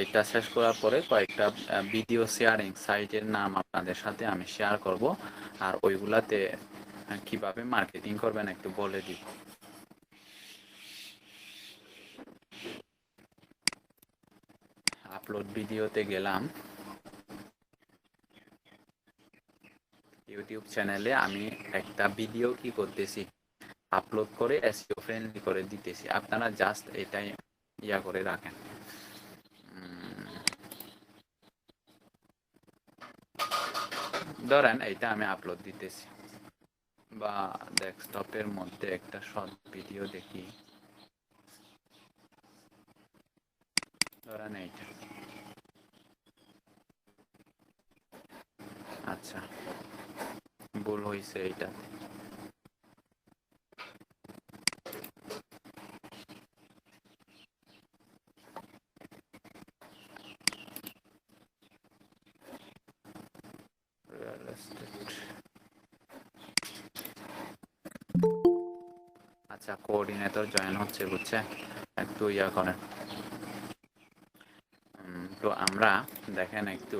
এইটা শেষ করার পরে কয়েকটা ভিডিও শেয়ারিং সাইটের নাম আপনাদের সাথে আমি শেয়ার করব, আর ওইগুলাতে কিভাবে মার্কেটিং করবেন একটু বলে দিব। আপলোড ভিডিওতে গেলাম। ইউটিউব চ্যানেলে আমি একটা ভিডিও কি করতেছি, আপলোড করে এসইও ফ্রেন্ডলি করে দিতেছি। আপনারা জাস্ট এটাই ইয়া করে রাখেন। ধরেন এইটা আমি আপলোড দিতেছি, বা ডেস্কটপের মধ্যে একটা শর্ট ভিডিও দেখি, ধরেন এইটা। আচ্ছা, ভুল হয়েছে এইটা। Real estate. আচ্ছা, কোঅর্ডিনেটর জয়েন হচ্ছে, বুঝছে, একটু ইয়া করেন। তো আমরা দেখেন একটু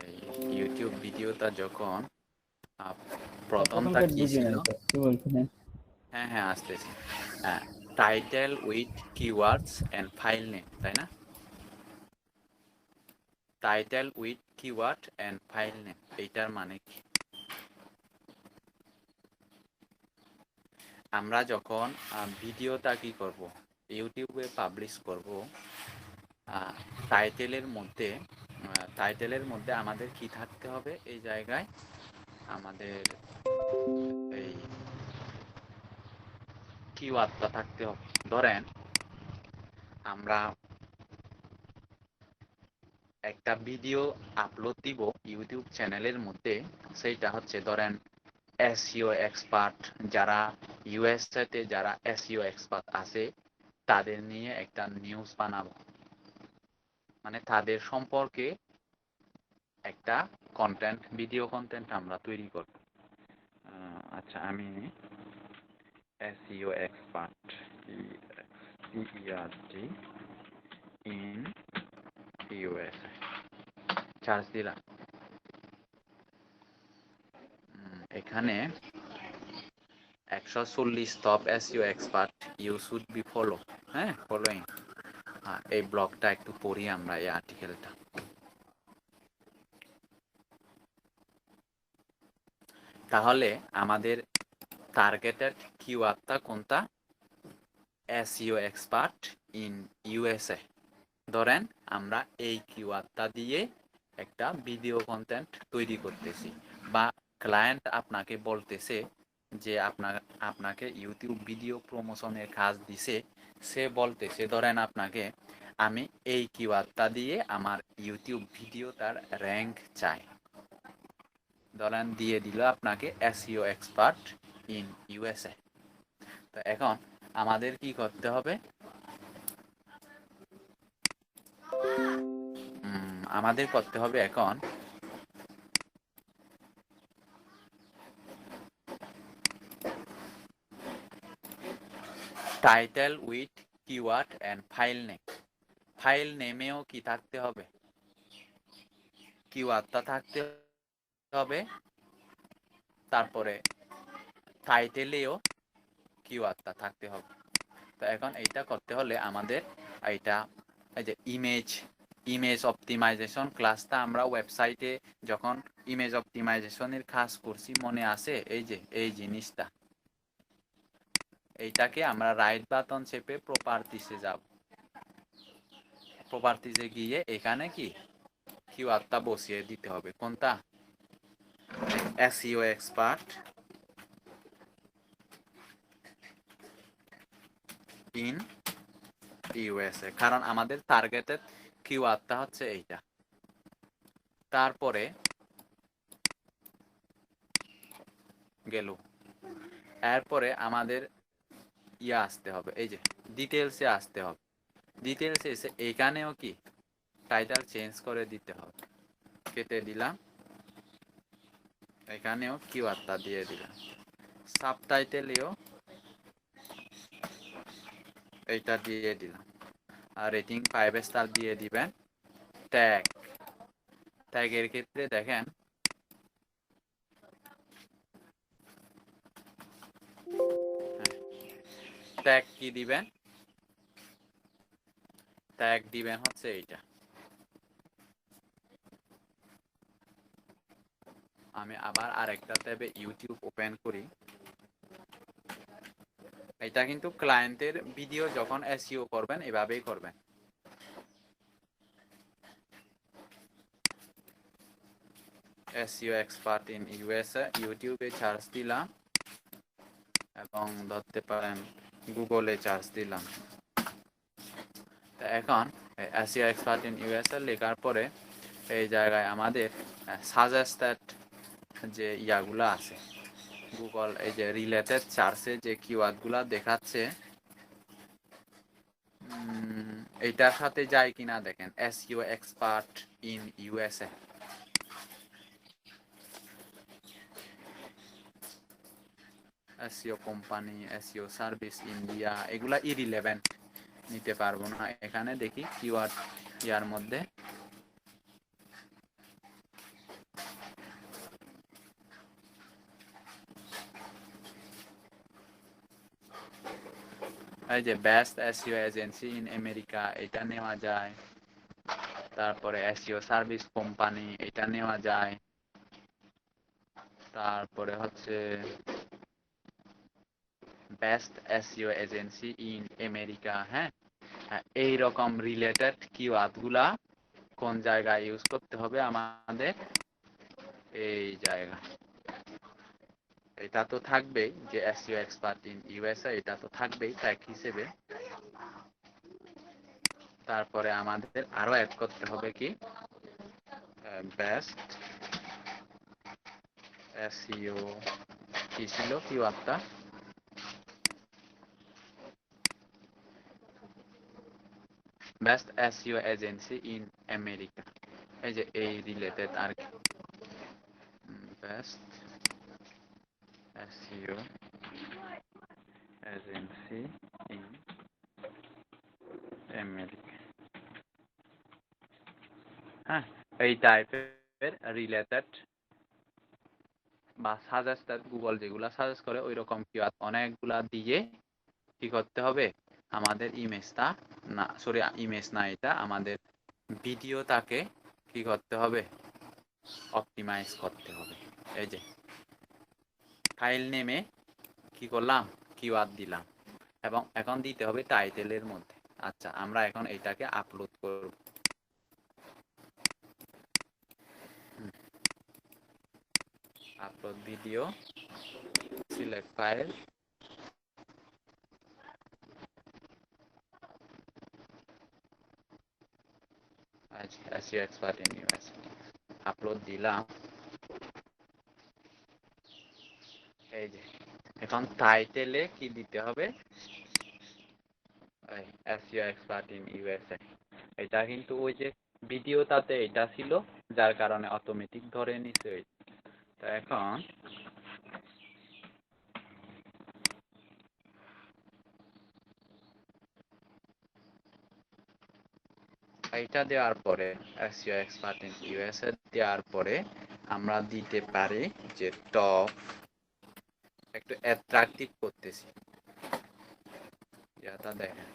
এই ইউটিউব ভিডিওটা যখন প্রথমটা প্রথমটা কি বুঝি ছিল? নাই স্যার, কি বলছিলেন? হ্যাঁ হ্যাঁ, আসতেছি। Title with keywords and file name, তাই না? Title with keyword and file name, এইটার মানে কি? আমরা যখন ভিডিওটা কি করব, ইউটিউবে পাবলিশ করব, টাইটেলের মধ্যে টাইটেলের মধ্যে আমাদের কি থাকতে হবে? এই জায়গায় আমাদের এই কিওয়ার্ডটা থাকতে হবে। ধরেন আমরা একটা ভিডিও আপলোড দিব ইউটিউব চ্যানেলের মধ্যে, সেইটা হচ্ছে ধরেন এসইও এক্সপার্ট, যারা ইউএসএ তে যারা এসইও এক্সপার্ট আছে তাদের নিয়ে একটা নিউজ বানাবো, মানে তাদের সম্পর্কে একটা কন্টেন্ট, ভিডিও কন্টেন্ট আমরা তৈরি করব। আচ্ছা, আমি SEO expert E X P R T in USA charge দিলাম। এখানে 140 top SEO expert you should be follow. হ্যাঁ, ফলোইং। এই ব্লগটা একটু পড়ি আমরা, এই আর্টিকেলটা। তাহলে আমাদের টার্গেটেড কিওয়ার্ডটা কোনটা? SEO expert in USA. ধরেন আমরা এই কিওয়ার্ডটা দিয়ে একটা ভিডিও কন্টেন্ট তৈরি করতেছি, বা ক্লায়েন্ট আপনাকে বলতেছে যে আপনাকে ইউটিউব ভিডিও প্রমোশনের কাজ দিছে। সে বলতেছে ধরেন আপনাকে, আমি এই কিওয়ার্ডটা দিয়ে আমার ইউটিউব ভিডিওটার র্যাঙ্ক চাই। ধরেন দিয়ে দিল আপনাকে এসইও এক্সপার্ট ইন ইউএসএ। তো এখন আমাদের কি করতে হবে? আমাদের করতে হবে এখন title with keyword and file name. File নেমেও কি থাকতে হবে? কিওয়ার্ডটা থাকতে হবে, তারপরে টাইটেলেও কিওয়ার্ডটা থাকতে হবে। তো এখন এইটা করতে হলে আমাদের এইটা, এই যে ইমেজ অপটিমাইজেশন ক্লাসটা আমরা ওয়েবসাইটে যখন ইমেজ অপটিমাইজেশনের কাজ করছি মনে আছে? এই যে এই জিনিসটা, এইটাকে আমরা রাইট বাটন চেপে প্রপার্টিসে যাব। প্রপার্টিসে গিয়ে এখানে কি কিওয়ার্ডটা বসিয়ে দিতে হবে। কোনটা? এসইও এক্সপার্ট ইন ইউএসএ, কারণ আমাদের টার্গেটেড কিওয়ার্ডটা হচ্ছে এইটা। তারপরে গেল, এরপরে আমাদের ইয়া আসতে হবে, এই যে ডিটেলসে আসতে হবে। ডিটেলসে এসে এইখানেও কি টাইটেল চেঞ্জ করে দিতে হবে। কেটে দিলাম, এখানেও কিওয়ার্ডটা দিয়ে দিলাম। সাবটাইটেলেও এইটা দিয়ে দিলাম। রেটিং 5 স্টার দিয়ে দিবেন। ট্যাগ, ট্যাগের ক্ষেত্রে দেখেন ট্যাগ কি দিবেন, ট্যাগ দিবেন হচ্ছে এইটা। আমি আবার আরেকটা ট্যাবে ইউটিউব ওপেন করি। এটা কিন্তু ক্লায়েন্টের ভিডিও যখন এসইও করবেন এভাবেই করবেন। এসইও এক্সপার্ট ইন ইউএসএ ইউটিউবে সার্চ দিলাম এবং ধরতে পারেন গুগলে সার্চ দিলাম। এখন এসইও এক্সপার্ট ইন ইউএসএ লেখার পরে এই জায়গায় আমাদের সাজেস্টেড যে ইয়াগুলো আছে, গুগল এই যে রিলেটেড সার্চে যে কিওয়ার্ডগুলো দেখাচ্ছে এইটার সাথে যায় কিনা দেখেন। SEO expert in USA, SEO company, SEO service India, এগুলা ইরিলেভেন্ট, নিতে পারবো না। এখানে দেখি কিওয়ার্ড ইয়ার মধ্যে এই যে best SEO agency in America এটা নেওয়া যায়, তারপরে এসইও সার্ভিস কোম্পানি এটা নেওয়া যায়, তারপরে হচ্ছে best SEO agency in America. হ্যাঁ, এই রকম রিলেটেড কিওয়ার্ড গুলা কোন জায়গায় ইউজ করতে হবে আমাদের, এই জায়গা এটা তো থাকবেই যে এসইও এক্সপার্ট ইন ইউএসএ, এটা তো থাকবেই ট্যাগ হিসেবে। তারপরে আমাদের আরো অ্যাড করতে হবে কি বেস্ট এসইও, কি ছিল কিওয়ার্ডটা, best SEO agency in America, এই যে এই রিলেটেড আর কি, best SEO agency in America. হ্যাঁ, এই টাইপের রিলেটেড বা সাজেস্টেড, গুগল যেগুলা সাজেস্ট করে ওই রকম কিওয়ার্ড অনেকগুলা দিয়ে কি করতে হবে আমাদের ইমেজটা, না সরি ইমেজ না, এটা আমাদের ভিডিওটাকে কি করতে হবে অপটিমাইজ করতে হবে। এই যে ফাইল নেমে কি করলাম কিওয়ার্ড দিলাম এবং এখন দিতে হবে টাইটেলের মধ্যে। আচ্ছা, আমরা এখন এটাকে আপলোড করব। Upload video, select file, SEO expert in USA upload দিলাম। এই যে এখন টাইটেলে কি দিতে হবে, এসইও এক্সপার্ট ইন ইউএসএ। এটা কিন্তু ওই যে ভিডিওটাতে এটা ছিল, যার কারণে অটোমেটিক ধরে নিছে। তো এখন এটা দেওয়ার পরে এসইও এক্সপার্ট ইন ইউএসএ দেওয়ার পরে আমরা দিতে পারি যে টপ, একটু অ্যাট্রাকটিভ করতেছি এটা দেখেন,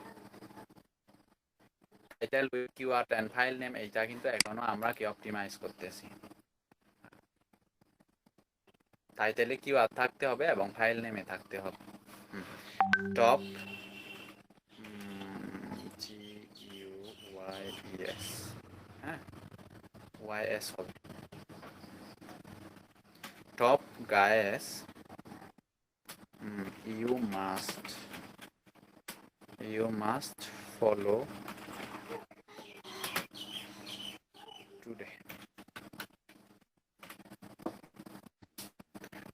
title keyword and file name, এইটা কিন্তু এখনো আমরা কি অপটিমাইজ করতেছি। টাইটেলে কিওয়ার্ড থাকতে হবে এবং ফাইল নেমে থাকতে হবে টপ GUYES, হ্যাঁ ওয়াইএস হবে top guys, you must follow today।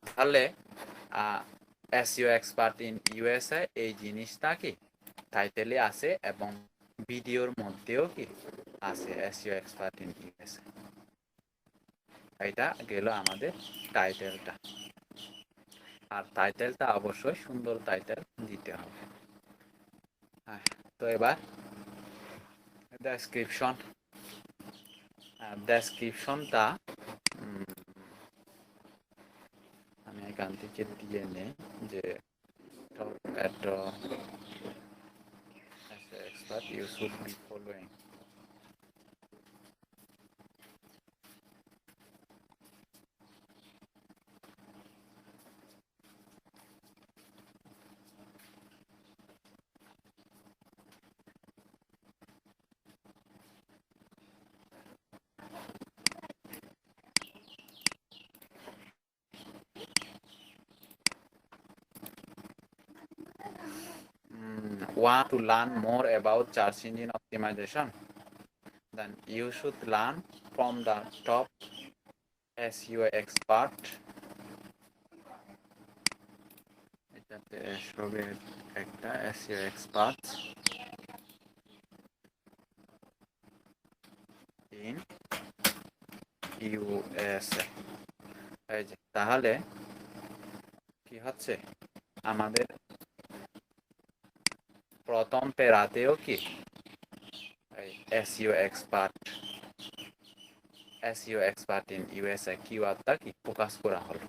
তাহলে এসইও এক্সপার্ট ইন ইউএসএ এই জিনিসটা কি টাইটেলে আছে এবং ভিডিওর মধ্যেও কি আছে এসইও এক্সপার্ট ইন ইউএসএ। এটা গেল আমাদের টাইটেলটা, আর টাইটেলটা অবশ্যই সুন্দর টাইটেল দিতে হবে। তো এবার ডেসক্রিপশন, ডেসক্রিপশনটা আমি এখান থেকে দিয়ে নেই যে at as an expert you should be following. Want to learn more about search engine optimization? Then you should learn from the top SEO expert. এটাতে সবে একটা SEO expert in USA. এই যে তাহলে কি হচ্ছে আমাদের প্রথম পেরাতেও কি SEO expert in USA কিওয়ার্ডটা কি ফোকাস করা হলো।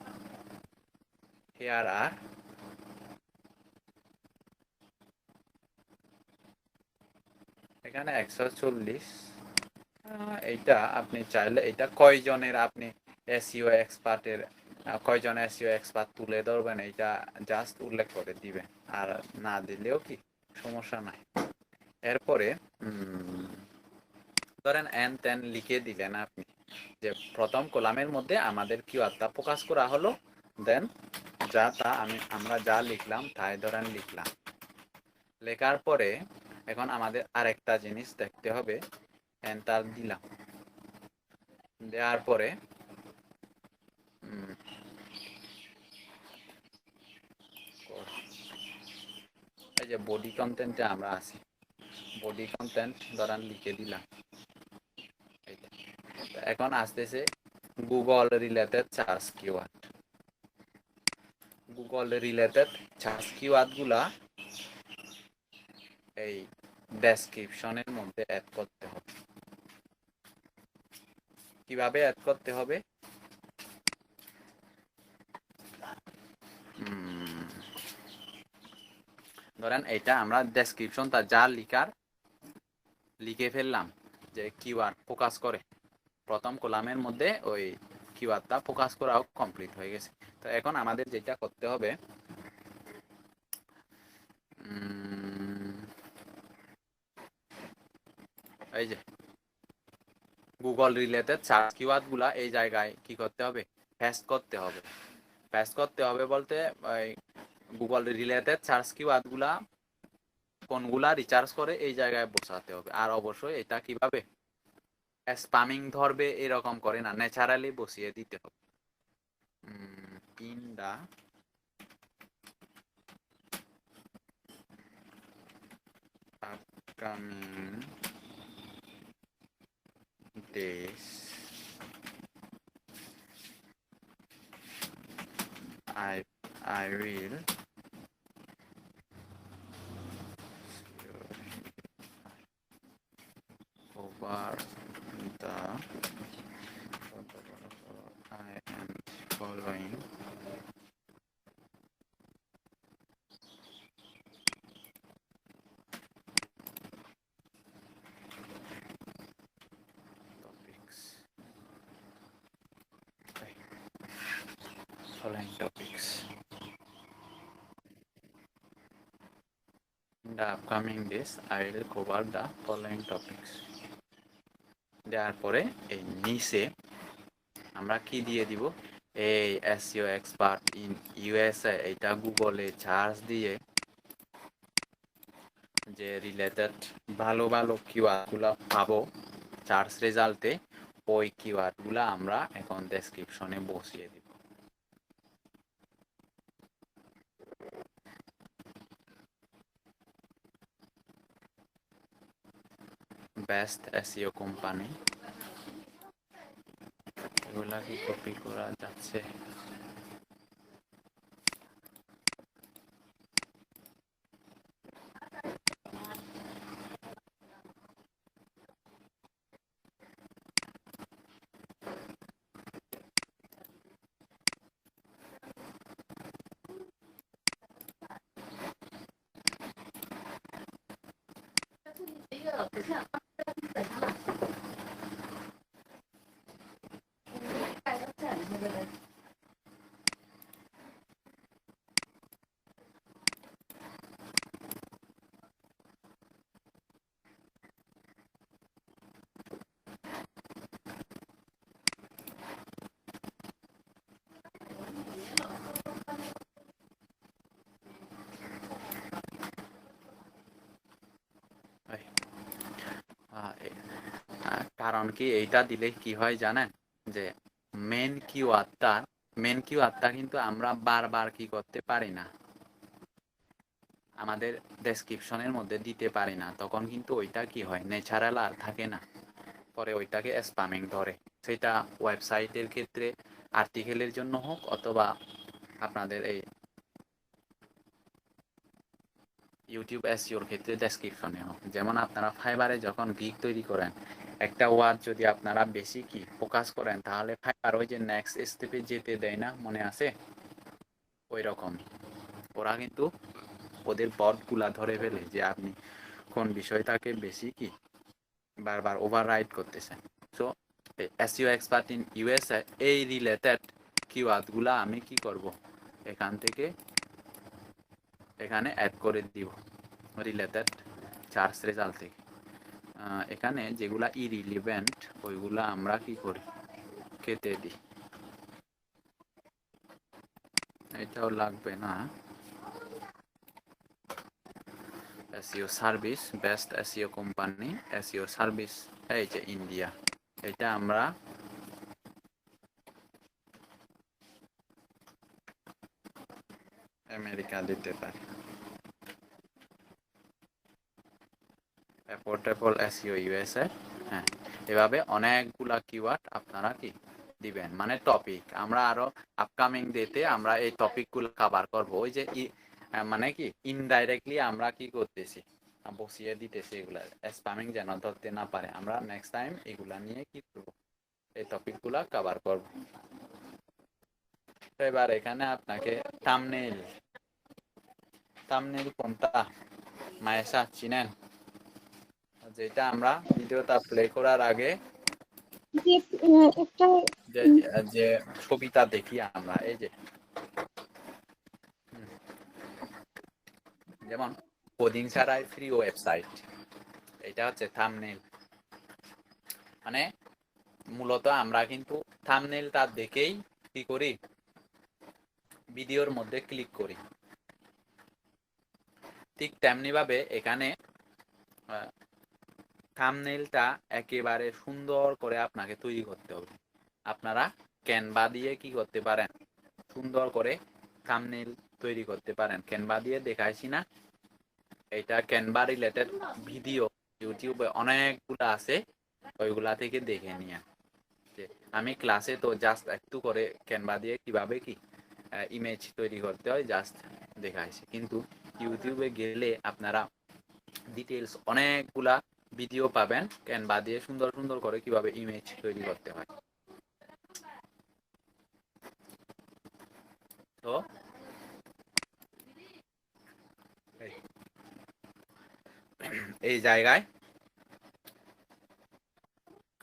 Here are এখানে 140 এইটা আপনি চাইলে এটা কয়জনের আপনি এসইও এক্সপার্টের কয়জন এসইও এক্সপার্ট তুলে ধরবেন এটা জাস্ট উল্লেখ করে দিবেন, আর না দিলেও কি সমস্যা নাই। এরপরে ধরেন এন তেন লিখে দিলেন আপনি যে প্রথম কলামের মধ্যে আমাদের কিওয়ার্ডটা ফোকাস করা হলো, দেন আমরা যা লিখলাম তাই ধরেন লিখলাম। লেখার পরে এখন আমাদের আরেকটা জিনিস দেখতে হবে, এন্টার দিলাম, দেওয়ার পরে এই যে বডি কন্টেন্টে আমরা আছি, বডি কন্টেন্ট ধরেন লিখে দিলাম। এখন আসতেছে Google related search keyword. Google related search keyword গুলা এই ডেসক্রিপশনের মধ্যে অ্যাড করতে হবে। কিভাবে অ্যাড করতে হবে? ধরেন এটা আমরা ডেসক্রিপশনটা যা লিখে ফেললাম যে কিওয়ার্ড ফোকাস করে, প্রথম কলামের মধ্যে ওই কিওয়ার্ডটা ফোকাস করাও কমপ্লিট হয়ে গেছে। তো এখন আমাদের যেটা করতে হবে, এই যে গুগল রিলেটেড সার্চ কিওয়ার্ড গুলা এই জায়গায় কি করতে হবে, পেস্ট করতে হবে। পেস্ট করতে হবে বলতে ওই গুগল রিলেটেড সার্চ কিওয়ার্ড গুলা কোনগুলা রিচার্জ করে এই জায়গায় বসাতে হবে। আর অবশ্যই এটা কিভাবে স্প্যামিং ধরবে এরকম করে না, ন্যাচারালি বসিয়ে দিতে হবে। In the upcoming days I will over the I am following topics. In the upcoming days, I will cover the following topics. দেওয়ার পরে এই নিচে আমরা কি দিয়ে দিব, এই এসইও এক্সপার্ট ইন ইউএসএ, এটা গুগলে সার্চ দিয়ে যে রিলেটেড ভালো ভালো কিওয়ার্ডগুলো পাবো সার্চ রেজাল্টে, ওই কিওয়ার্ডগুলো আমরা এখন ডেসক্রিপশনে বসিয়ে দিব। বেস্ট এসইও কোম্পানি, এগুলা কি কপি করা যাচ্ছে? কারণ কি এইটা দিলে কি হয় জানেন, যে মেন কিওয়ার্ডটা কিন্তু আমরা বারবার কি করতে পারি না, আমাদের ডেসক্রিপশনের মধ্যে দিতে পারি না, তখন কিন্তু ওইটা কি হয়, ন্যাচারাল আর থাকে না, পরে ওইটাকে স্প্যামিং ধরে। সেটা ওয়েবসাইটের ক্ষেত্রে আর্টিকেলের জন্য হোক, অথবা আপনাদের এই ইউটিউব এসইওর ক্ষেত্রে ডেসক্রিপশনে হোক। যেমন আপনারা ফাইবারে যখন গিগ তৈরি করেন, একটা ওয়ার্ড যদি আপনারা বেশি কি ফোকাস করেন, তাহলে ফাইবার ওই যে নেক্সট স্টেপে যেতে দেয় না, মনে আছে? ওই রকমই ওরা কিন্তু ওদের বটগুলা ধরে ফেলে যে আপনি কোন বিষয়টাকে বেশি কি বারবার ওভাররাইড করতেছেন। So SEO expert in USA এই রিলেটেড কিওয়ার্ডগুলা আমি কি করব, এখান থেকে এখানে অ্যাড করে দিব রিলেটেড সার্চ রেজাল্ট থেকে। এখানে যেগুলা ইরিলিভেন্ট ওইগুলা আমরা কি করি, কেটে দিই। এটাও লাগবে না। SEO service, best SEO company, SEO service, এই যে ইন্ডিয়া, এটা আমরা আমেরিকা দিতে পারি। Portable SEO USA. হ্যাঁ, এভাবে অনেকগুলা কিওয়ার্ড আপনারা কি দিবেন, মানে টপিক। আমরা আরো আপকামিং ডেতে আমরা এই টপিকগুলো কভার করব। ওই যে মানে কি ইনডাইরেক্টলি আমরা কি করতেছি, বসিয়ে দিতেছি এগুলা, স্প্যামিং যেন ধরতে না পারে। আমরা নেক্সট টাইম এগুলা নিয়ে কি করব, এই টপিকগুলা কভার করব। তো এবার এখানে আপনাকে থাম্বনেইল কোনটা মায়েশা চিনেন, যেটা আমরা ভিডিওটা প্লে করার আগে যে একটা যে যে ছবিটা দেখি আমরা, এই যে যেমন কোডিং ছাড়াই ফ্রি ওয়েবসাইট, এটা হচ্ছে থাম্বনেইল। মানে মূলত আমরা কিন্তু থাম্বনেইলটা দেখেই কি করি, ভিডিওর মধ্যে ক্লিক করি। ঠিক তেমনি ভাবে এখানে থাম্বনেইলটা একেবারে সুন্দর করে আপনাকে তৈরি করতে হবে। আপনারা ক্যানভা দিয়ে কি করতে পারেন, সুন্দর করে থাম্বনেইল তৈরি করতে পারেন। ক্যানভা দিয়ে দেখাইছি না, এটা ক্যানভা রিলেটেড ভিডিও ইউটিউবে অনেকগুলো আছে, ওইগুলা থেকে দেখে নিয়ে। আমি ক্লাসে তো জাস্ট একটু করে ক্যানভা দিয়ে কিভাবে কি ইমেজ তৈরি করতে হয় জাস্ট দেখাইছি, কিন্তু ইউটিউবে গেলে আপনারা ডিটেলস অনেকগুলা ভিডিও পাবেন ক্যানভা দিয়ে সুন্দর সুন্দর করে কিভাবে ইমেজ তৈরি করতে হয়। তো এই জায়গায়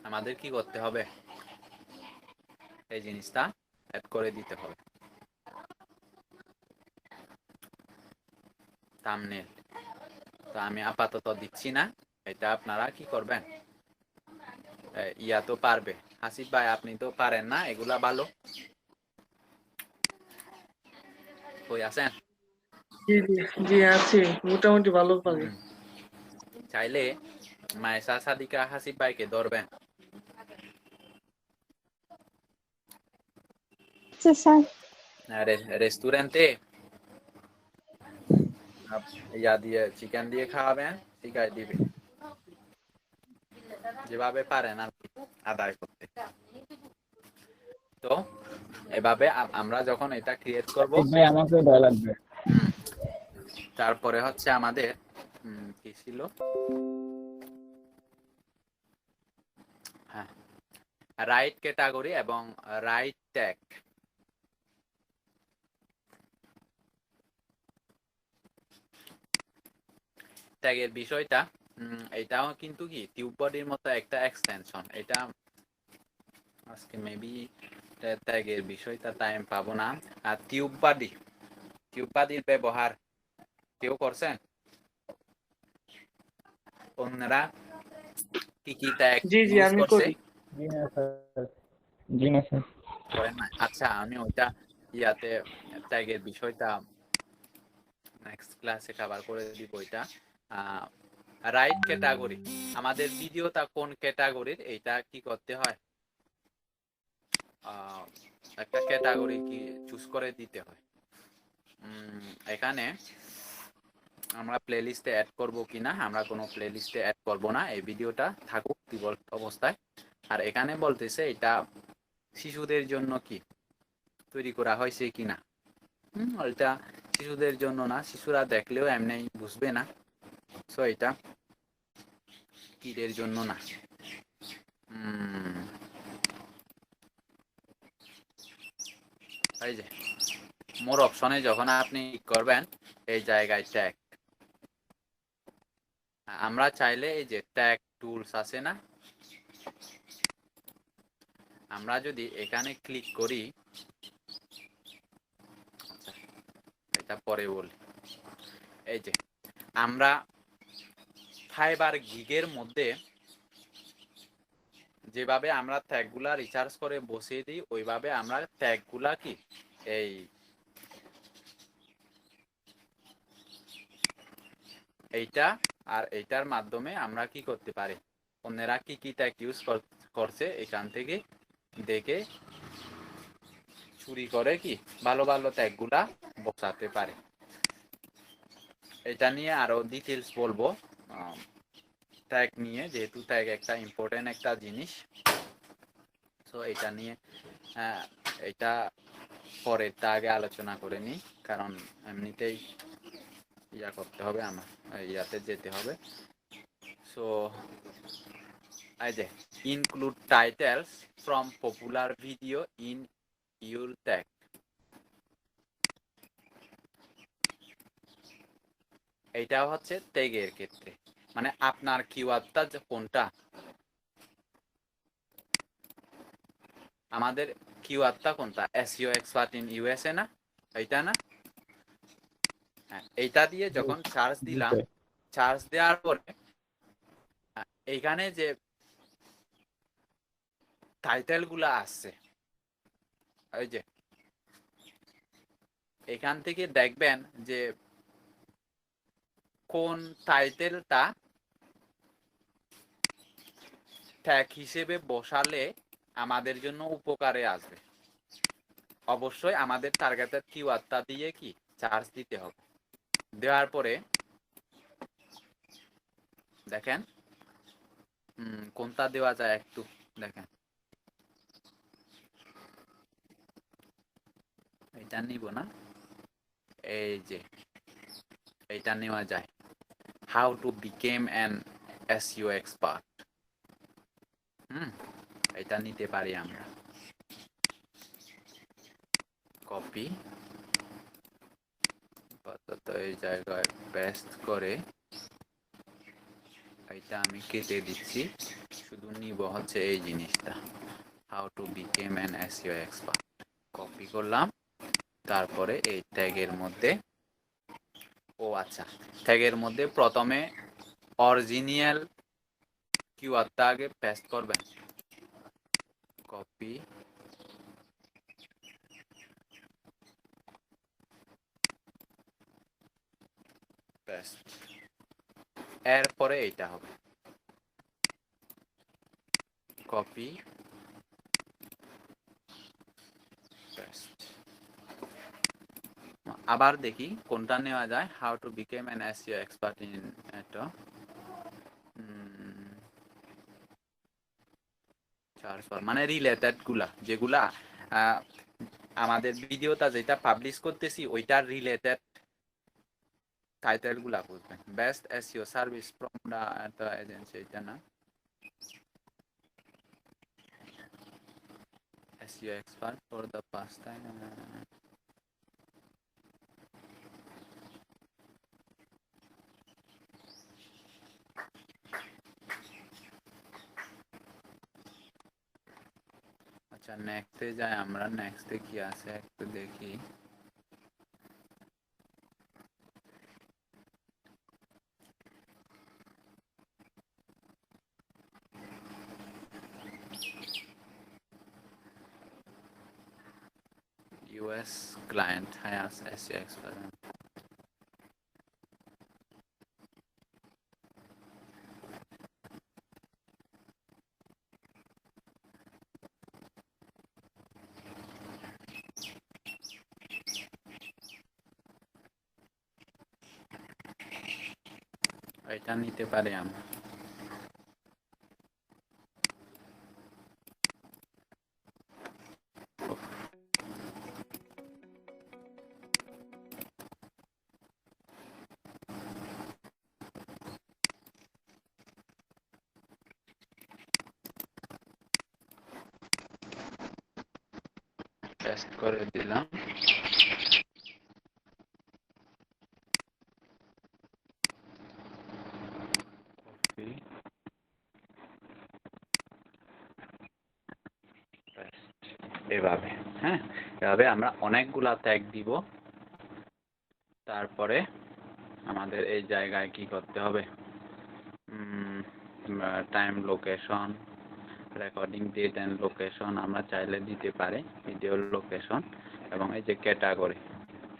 আমাদের কি করতে হবে, এই জিনিসটা অ্যাড করে দিতে হবে, থাম্বনেইল। তো আমি আপাতত দিচ্ছি না, এটা আপনারা কি করবেন, ইয়া তো পারবে। হাসিফ ভাই আপনি তো পারেন না এগুলা ভালো, কই আছেন? জি জি জি আছি, মোটামুটি ভালো পারি। চাইলে মায়েশা সাদিকা হাসিফ ভাইকে ধরবেন। স্যার রেস্টুরেন্টে ইয়া দিয়ে চিকেন দিয়ে খাওয়াবেন, শিখাই দিবে যেভাবে পারেন আর কি আদায় করতে। তো এভাবে আমরা যখন এটা ক্রিয়েট করব, ভাই আমাকে ভয় লাগবে। তারপরে হচ্ছে আমাদের কি ছিল, হ্যাঁ, রাইট ক্যাটাগরি এবং রাইট ট্যাগ। ট্যাগের বিষয়টা এটাও কিন্তু কি টিউব বডির মতো একটা এক্সটেনশন। এটা আজকে মেবি ট্যাগের বিষয়টা টাইম পাবো না। আর টিউব বাডির ব্যবহার কেউ করছেন? অন্যরা কি কি ট্যাগ জি ইউজ আমি করছে? করি। জি না স্যার। জি না স্যার। করেন না? আচ্ছা, আমি ওইটা ইয়াতে ট্যাগের বিষয়টা নেক্সট ক্লাসে কভার করে দিব। এটা রাইট ক্যাটাগরি, আমাদের ভিডিওটা কোন ক্যাটাগরির এইটা কি করতে হয়, একটা ক্যাটাগরি কি চুজ করে দিতে হয়। এখানে আমরা প্লেলিস্টে অ্যাড করব কিনা, আমরা কোনো প্লেলিস্টে অ্যাড করব না, এই ভিডিওটা থাকুক ডিফল্ট অবস্থায়। আর এখানে বলতেছে এটা শিশুদের জন্য কি তৈরি করা হয়েছে কিনা। এটা শিশুদের জন্য না, শিশুরা দেখলেও এমনি বুঝবে না, সো এটা কিডের জন্য না। এই যে মোর অপশনে যখন আপনি করবেন এই জায়গায় ট্যাগ, আমরা চাইলে এই যে ট্যাগ টুলস আছে না, আমরা যদি এখানে ক্লিক করি, আচ্ছা এটা পরে বলি। এই যে আমরা ফাইবার গিগের মধ্যে যেভাবে আমরা ট্যাগগুলা রিচার্জ করে বসিয়ে দিই, ওইভাবে আমরা ট্যাগগুলা কি এই এইটা আর এইটার মাধ্যমে আমরা কি করতে পারি, অন্যরা কি কি ট্যাগ ইউজ করছে এখান থেকে দেখে চুরি করে কি ভালো ভালো ট্যাগগুলা বসাতে পারে। এটা নিয়ে আরো ডিটেলস বলবো ট্যাগ নিয়ে, যেহেতু ট্যাগ একটা ইম্পর্টেন্ট একটা জিনিস। সো এটা নিয়ে এটা পরেরটা আগে আলোচনা করে নিই, কারণ এমনিতেই ইয়া করতে হবে, আমার ইয়াতে যেতে হবে। সো এই যে include titles from popular video in your tag. এইটা হচ্ছে ট্যাগের ক্ষেত্রে, মানে আপনার কিওয়ার্ডটা কোনটা, আমাদের কিওয়ার্ডটা কোনটা, এসইও এক্সপার্ট ইন ইউএসএ না, এইটা না? হ্যাঁ, এইটা দিয়ে যখন সার্চ দিলাম, সার্চ দেওয়ার পরে এইখানে যে টাইটেল গুলা আসছে, ওই যে এখান থেকে দেখবেন যে কোন টাইটেলটা ট্যাগ হিসেবে বসালে আমাদের জন্য উপকারে আসবে। অবশ্যই আমাদের টার্গেটের কিওয়ার্ডটা দিয়ে কি সার্চ দিতে হবে। দেওয়ার পরে দেখেন কোনটা দেওয়া যায় একটু দেখেন, এটা নিব না, এই যে এটা নেওয়া যায়, how to became an SEO expert. এটা নিতে পারি আমরা, কপি এই জায়গায় পেস্ট করে এটা আমি কেটে দিচ্ছি, শুধু নিব হচ্ছে এই জিনিসটা, how to became an SEO expert. Copy করলাম, তারপরে এই ট্যাগের মধ্যে, ও আচ্ছা, ট্যাগের মধ্যে প্রথমে অরিজিনাল কিওয়ার্ডটা আগে পেস্ট করবেন, কপি পেস্ট, এরপরে এইটা হবে কপি পেস্ট। আবার দেখি কোনটা নেওয়া যায়, how to became an SEO expert in এটা, মানে রিলেটেড গুলা যেগুলা আমাদের ভিডিওটা যেটা পাবলিশ করতেছি ওইটার রিলেটেড টাইটেল গুলা বুঝবেন। Best SEO service from the agency, এটা না, SEO expert for the past time, আচ্ছা, নেক্সটে যাই আমরা। নেক্সটে কি আছে একটু দেখি। US client hires SEO expert. এটা নিতে পারি আমরা। টেস্ট করে দিলাম। এভাবে, হ্যাঁ, এভাবে আমরা অনেকগুলা ট্যাগ দিব। তারপরে আমাদের এই জায়গায় কি করতে হবে, time, location, recording date and location আমরা চাইলে দিতে পারি, ভিডিও লোকেশন, এবং এই যে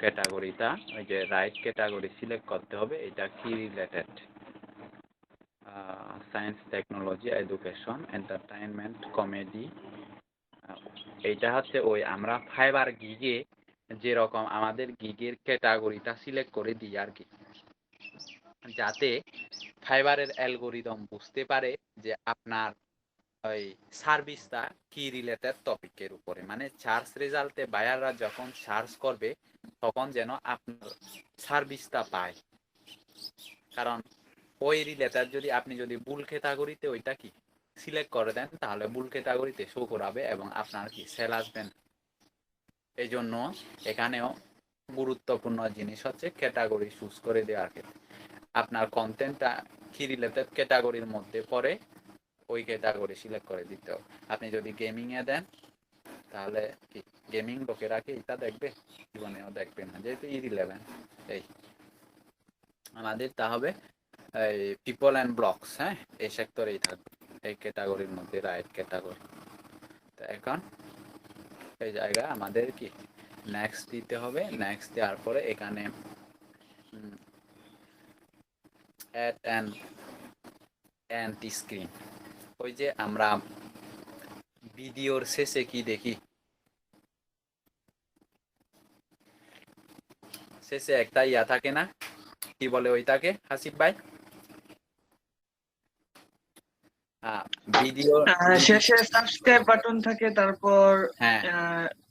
ক্যাটাগরিটা, ওই যে রাইট ক্যাটাগরি সিলেক্ট করতে হবে। এটা কি related, science, technology, education, entertainment, comedy. এইটা হচ্ছে ওই আমরা ফাইবার গিগে যেরকম আমাদের গিগের ক্যাটাগরিটা সিলেক্ট করে দিই আর কি, যাতে ফাইবারের অ্যালগোরিদম বুঝতে পারে যে আপনার ওই সার্ভিসটা কি রিলেটেড টপিকের উপরে, মানে সার্চ রেজাল্টে বায়াররা যখন সার্চ করবে তখন যেন আপনার সার্ভিসটা পায়। কারণ ওই রিলেটেড যদি আপনি যদি ভুল ক্যাটাগরিতে ওইটা কি সিলেক্ট করে দেন, তাহলে ভুল ক্যাটাগরিতে শো করাবে এবং আপনার কি সেল আসবেন। এই জন্য এখানেও গুরুত্বপূর্ণ জিনিস হচ্ছে ক্যাটাগরি চুজ করে দেওয়ার ক্ষেত্রে আপনার কন্টেন্টটা কি রিলেটেড ক্যাটাগরির মধ্যে পড়ে ওই ক্যাটাগরি সিলেক্ট করে দিতে হবে। আপনি যদি গেমিংয়ে দেন তাহলে কি গেমিং লোকেরা কি এটা দেখবে? জীবনেও দেখবে না, যেহেতু ইরিলেভেন্ট। এই আমাদের তা হবে এই পিপল অ্যান্ড ব্লগস, হ্যাঁ, এই সেক্টরেই থাকবে, এই ক্যাটাগরির মধ্যে রাইট ক্যাটাগরি। তো এখন এই জায়গায় আমাদের কি নেক্সট দিতে হবে। নেক্সট দেওয়ার পরে এখানে অ্যাড অ্যান্ড স্ক্রিন, ওই যে আমরা ভিডিওর শেষে কি দেখি, শেষে একটা ইয়া থাকে না, কি বলে ওইটাকে হাসিব ভাই? ভিডিও শেষে সাবস্ক্রাইব বাটন থাকে, তারপর হ্যাঁ,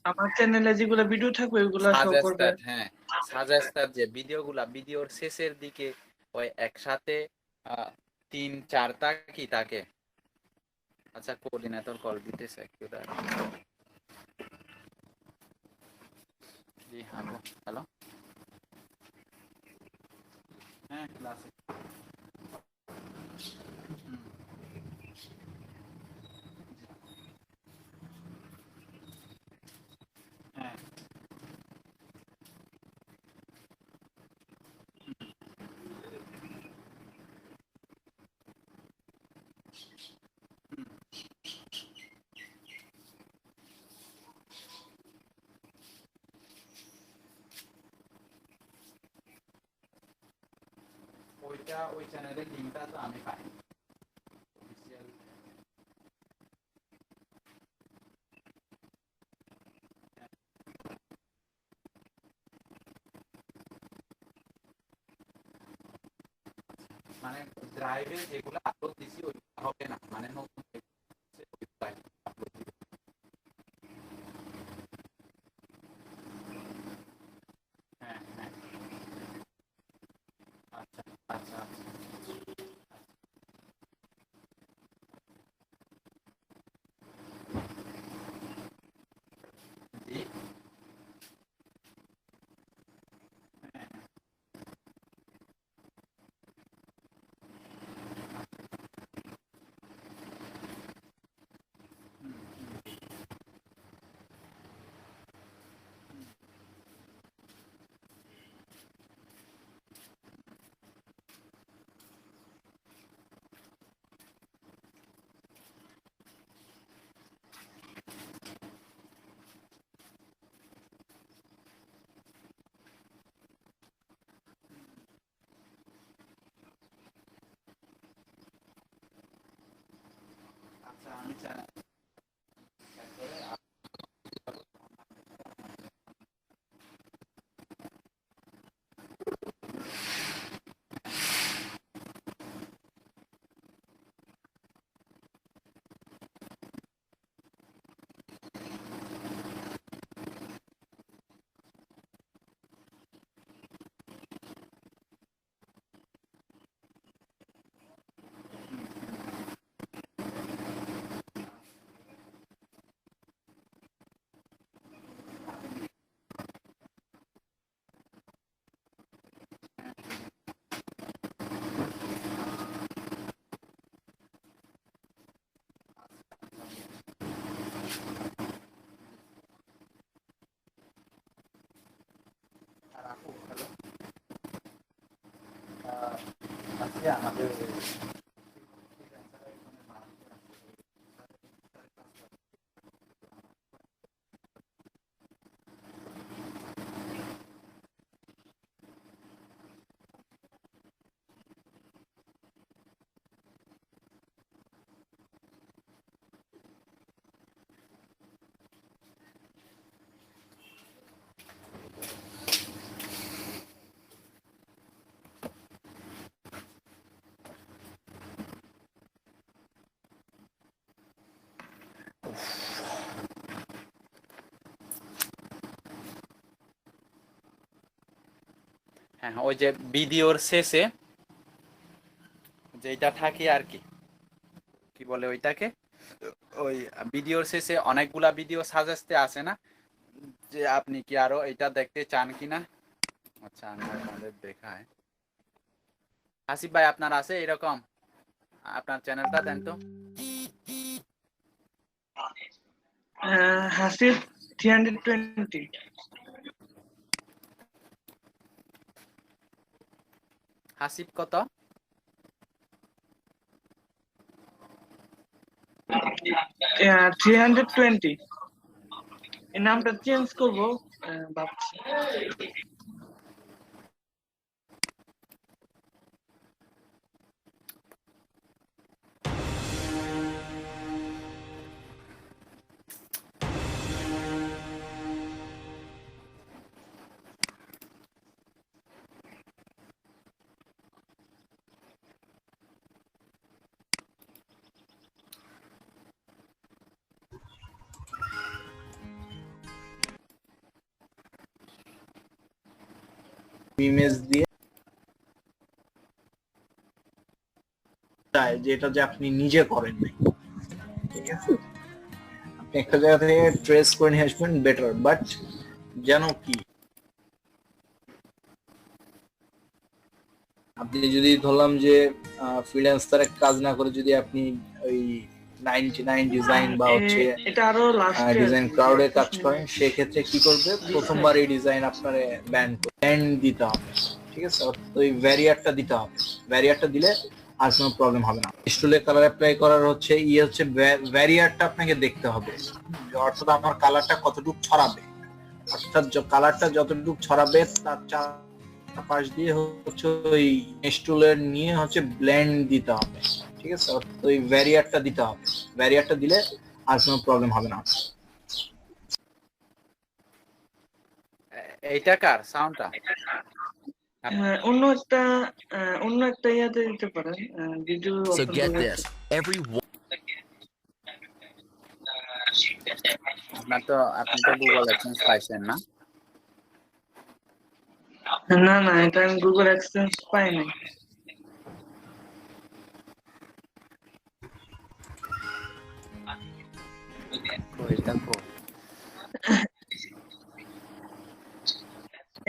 আমার চ্যানেলে যেগুলো ভিডিও থাকবে ওইগুলো শো করবে। সাজেস্টেড, হ্যাঁ, সাজেস্টেড যে ভিডিওগুলা ভিডিওর শেষের দিকে ওই একসাথে 3-4টা কি থাকে। আচ্ছা, কোঅর্ডিনেটর কল দিতেছে একটু দাঁড়ান। জি হ্যাঁ, হ্যালো, হ্যাঁ ক্লাসে। হ্যাঁ, ওইটা ওই চ্যানেলের লিঙ্কটা তো আমি পাই অফিসিয়াল। মানে ড্রাইভে যেগুলো আপলোড দিছি ওইটা হবে না, মানে নতুন আপলোড দিব। হ্যাঁ হ্যাঁ, আচ্ছা আচ্ছা আচ্ছা, জি হ্যাঁ, হুম, হুম, আজকে আমাদের হ্যাঁ, ওই যে ভিডিওর শেষে যেটা থাকে আর কি, কি বলে ওইটাকে, ওই ভিডিওর শেষে অনেকগুলা ভিডিও সাজেস্টে আসে না, যে আপনি কি আরো এটা দেখতে চান কিনা। আচ্ছা, আমি আপনাদের দেখাই। হাসিব ভাই, আপনার আছে এরকম? আপনার চ্যানেলটা দেন তো। হাসিব 320। হাসিব কত? 320। এই নামটা চেঞ্জ করবো ভাবছি। ইমেজ দিয়ে যেটা যে আপনি নিজে করেন নাই, ঠিক আছে? আপনি একটা জায়গা থেকে ট্রেস করে নিয়ে আসবেন বেটার, বাট যেন কি আপনি যদি ধরলাম যে ফ্রিল্যান্সারে কাজ না করে যদি আপনি ওই 99 ডিজাইন বা হচ্ছে এটা আরো লাস্ট ডিজাইন ক্রাউডে কাজ করেন, সেক্ষেত্রে কি করবে, প্রথমবার এই ডিজাইন আপনার ব্যান্ড দিতে হবে, ঠিক আছে? ওই ভ্যারিয়ারটা দিতে হবে, ভ্যারিয়ারটা দিলে আর কোনো প্রবলেম হবে না। স্টুলে কালার অ্যাপ্লাই করার হচ্ছে হচ্ছে ভ্যারিয়ারটা আপনাকে দেখতে হবে, অর্থাৎ আমার কালারটা কতটুকু ছড়াবে, অর্থাৎ কালারটা যতটুকু ছড়াবে তার চারপাশ দিয়ে হচ্ছে ওই স্টুলের নিয়ে হচ্ছে ব্লেন্ড দিতে হবে, ঠিক আছে? ওই ভ্যারিয়ারটা দিতে হবে, ভ্যারিয়ারটা দিলে আর কোনো প্রবলেম হবে না। এইটা কার সাউন্ডটা? অন্য একটা ইয়াতে দিতে পারেন video. So get this, every আপনি তো গুগল অ্যাডসেন্স পাইছেন না? না, এটা আমি গুগল অ্যাডসেন্স পাই নাই।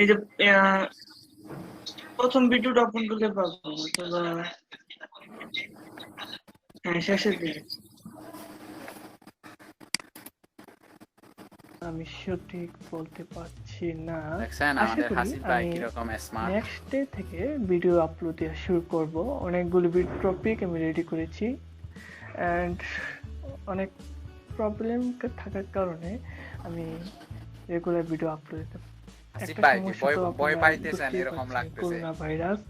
এই যে প্রথম ভিডিওটা ওপেন করলে পাবো, অথবা শেষের দিকে। আমি সঠিক বলতে পারছি না। দেখছেন আমাদের হাসিব ভাই কি রকম স্মার্ট। নেক্সট ডে থেকে ভিডিও আপলোড দেওয়া শুরু করব। অনেকগুলো টপিক আমি রেডি করেছি, এন্ড অনেক প্রবলেম থাকার কারণে আমি রেগুলার ভিডিও আপলোড দিতে হাসিব ভাই ভয় পাইতেছেন এরকম লাগতেছে। করোনা ভাইরাস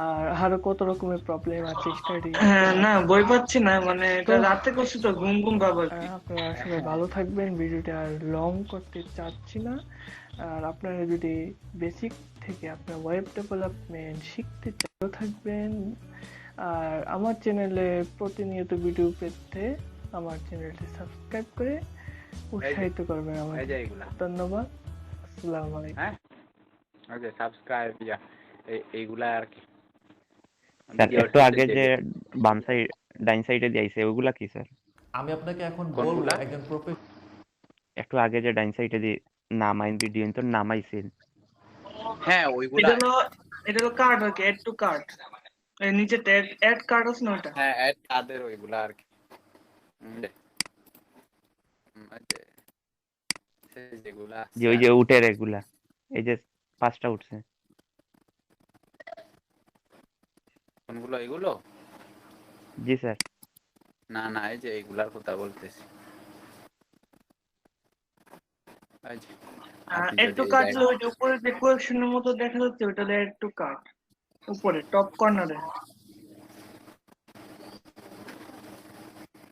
আর আরো কত রকমের প্রবলেম আছে স্টাডি। হ্যাঁ, না বই পাচ্ছি না, মানে এটা তো রাতে করছি তো ঘুম ঘুম ভাব আর কি। আপনারা সবাই ভালো থাকবেন, ভিডিওটা আর লং করতে চাচ্ছি না। আর আপনারা যদি বেসিক থেকে আপনার ওয়েব ডেভেলপমেন্ট শিখতে চান, ভালো থাকবেন। আর আমার চ্যানেলে প্রতিনিয়ত ভিডিও পেতে আমার চ্যানেলটি সাবস্ক্রাইব করে উৎসাহিত করবেন এই আমাকে। যে এইগুলা, ধন্যবাদ, আসসালামু আলাইকুম। হ্যাঁ ওই যে সাবস্ক্রাইব এইগুলা আর কি স্যার ভিডিওর একটু শেষে আগে যে দেখবেন। বাম সাইড ডাইন সাইডে দিয়েছে ওগুলা কি স্যার? আমি আপনাকে এখন বলবো কোনগুলা? একজন একটু আগে যে ডাইন সাইডে দিয়ে নামাইন ভিডিও তো নামাইছেন হ্যাঁ ওইগুলা, এটা হলো কার্ড আর কি, এড টু কার্ড। এর নিচে এড কার্ড আছে না ওটা। হ্যাঁ অ্যাড কাদের ওইগুলা আর কি। ওই যে সেই যেগুলা যে ওই যে উঠে এগুলা, এই যে 5টা উঠছে। কোনগুলো এগুলো? জি স্যার। না না এই যে এইগুলার কথা বলতেছি। এই যে আপনি এড যদি টু এই কার্ড জায়গায়- ওই যে উপরে যে কোয়েকশনের মতো দেখা যাচ্ছে ওটা হলো এড টু কার্ড, উপরে টপ কর্নারে।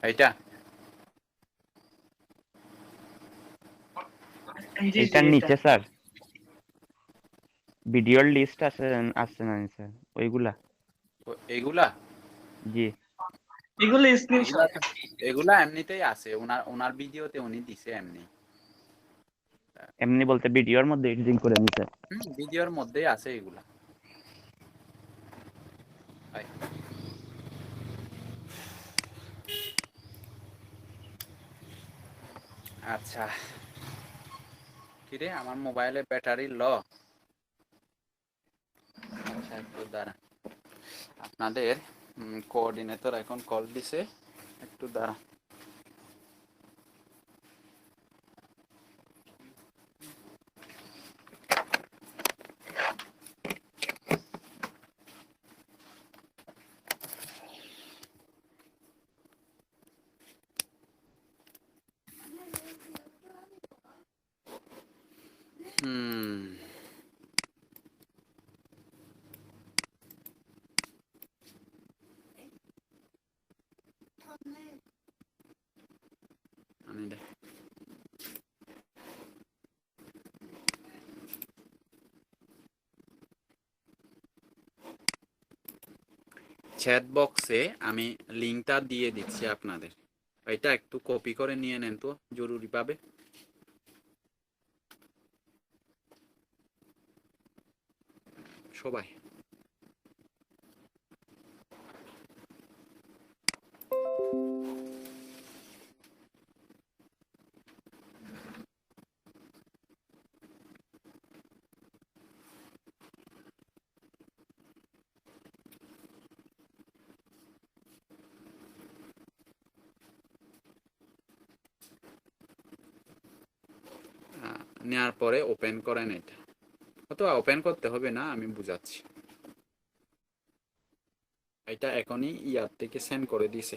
এইটা জি জি এটার এটা। নিচে স্যার ভিডিওর লিস্ট আছে আছে না স্যার ওইগুলা? এগুলা জি এগুলো স্ক্রিনশট। এগুলা এমনিতেই আছে, ওনার ভিডিওতে উনি দিছে এমনি। এমনি বলতে ভিডিওর মধ্যে এডিটিং করে নিছে। ভিডিওর মধ্যেই আছে এগুলা। এই। আচ্ছা কিরে আমার মোবাইলে ব্যাটারি ল। আচ্ছা একটু দাঁড়া, আপনাদের কোঅর্ডিনেটর এখন কল দিছে, একটু দাঁড়া। হুম আমি দেখ চ্যাট বক্সে আমি লিংকটা দিয়ে দিচ্ছি আপনাদের, এটা একটু কপি করে নিয়ে নেন তো জরুরিভাবে। সবাই নেওয়ার পরে ওপেন করেন, এটা অথবা ওপেন করতে হবে না, আমি বুঝাচ্ছি। এটা এখনই ইয়ার থেকে সেন্ড করে দিছে।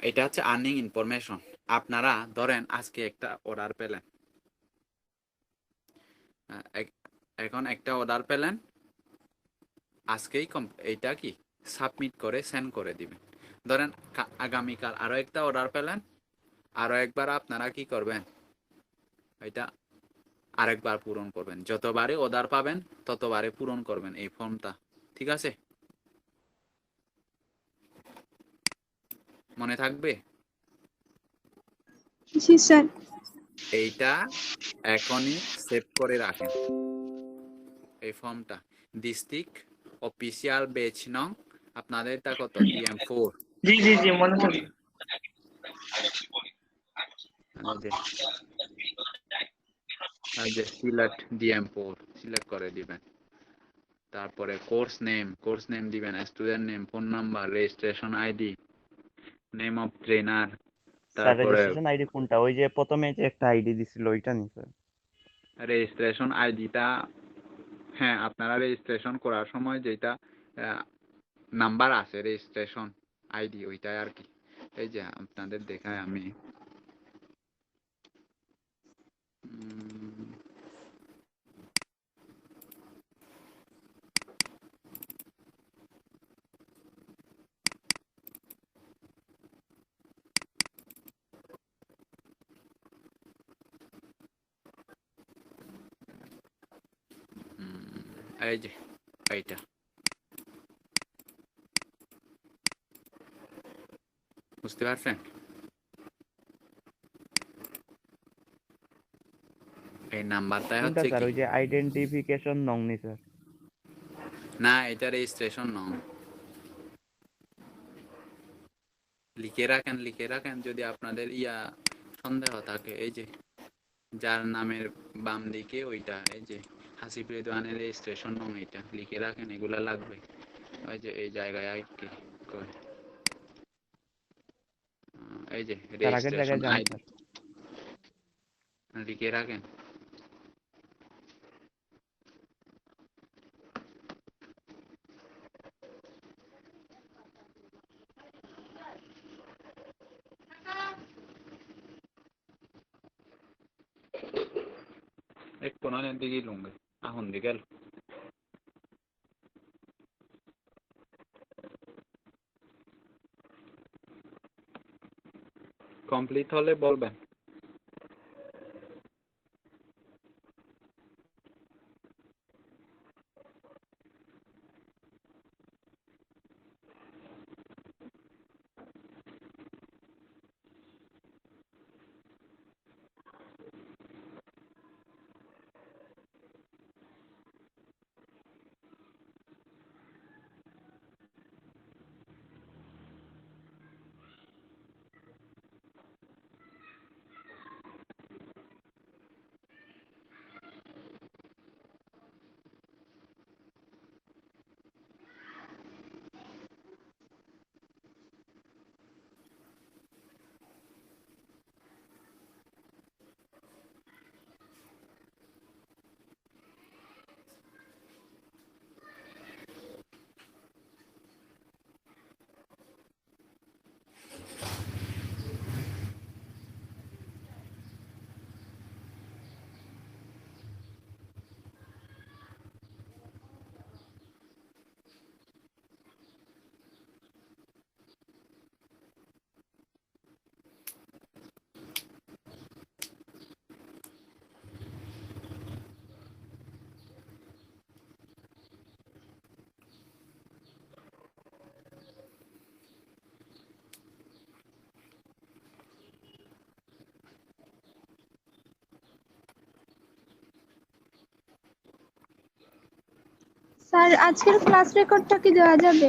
এটা হচ্ছে আর্নিং ইনফরমেশন। আপনারা ধরেন আজকে একটা অর্ডার পেলেন, এখন একটা অর্ডার পেলেন আজকেই এইটা কি সাবমিট করে সেন্ড করে দিবেন। ধরেন আগামীকাল আরো একটা অর্ডার পেলেন, আরো একবার আপনারা কি করবেন, এটা আরেকবার পূরণ করবেন। যতবারে অর্ডার পাবেন ততবারে পূরণ করবেন এই ফর্মটা, ঠিক আছে? মনে থাকবে? জি স্যার। এইটা এখনই সেভ করে রাখেন এই ফর্মটা। ডিস্ট্রিক্ট অফিসিয়াল বেচ নং আপনাদের তা কত DM4। জি জি জি মনে থাকে। সিলেক্ট DM4 সিলেক্ট করে দিবেন। তারপরে কোর্স নেম দিবেন, student name, phone number, registration ID, name of trainer. Sir তারপরে রেজিস্ট্রেশন আইডি কোনটা? ওই যে প্রথমে যে একটা আইডি দিছিল ওইটা নি স্যার? রেজিস্ট্রেশন আইডিটা, হ্যাঁ আপনারা রেজিস্ট্রেশন করার সময় যেটা নাম্বার আছে রেজিস্ট্রেশন আইডি ওইটাই আর কি। এই যে আপনাদের দেখায় আমি এই যে এইটা বুঝতে পারছেন? এই নাম্বারটা কোনটা হচ্ছে স্যার? কি, ওই যে আইডেন্টিফিকেশন নং নি স্যার? না এটা রেজিস্ট্রেশন নং। লিখে রাখেন যদি আপনাদের সন্দেহ থাকে। এই যে যার নামের বাম দিকে ওইটা, এই যে হাসিব রেদওয়ানের রেজিস্ট্রেশন নং, এটা লিখে রাখেন, এগুলা লাগবে। ওই যে এই জায়গায় কি কয়, এই যে তার আগের রেজিস্ট্রেশন জায়গায় যান আইডি স্যার। লিখে রাখেন। एक कोणाने दिगी लूंगे এখন দিকে কমপ্লিট হলে বলবেন। স্যার আজকের ক্লাস রেকর্ডটা কি দেওয়া যাবে?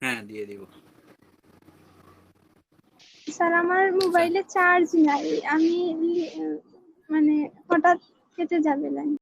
হ্যাঁ দিয়ে দিব। স্যার আমার মোবাইলে চার্জ নাই, আমি মানে হঠাৎ কেটে যাবে লাইন।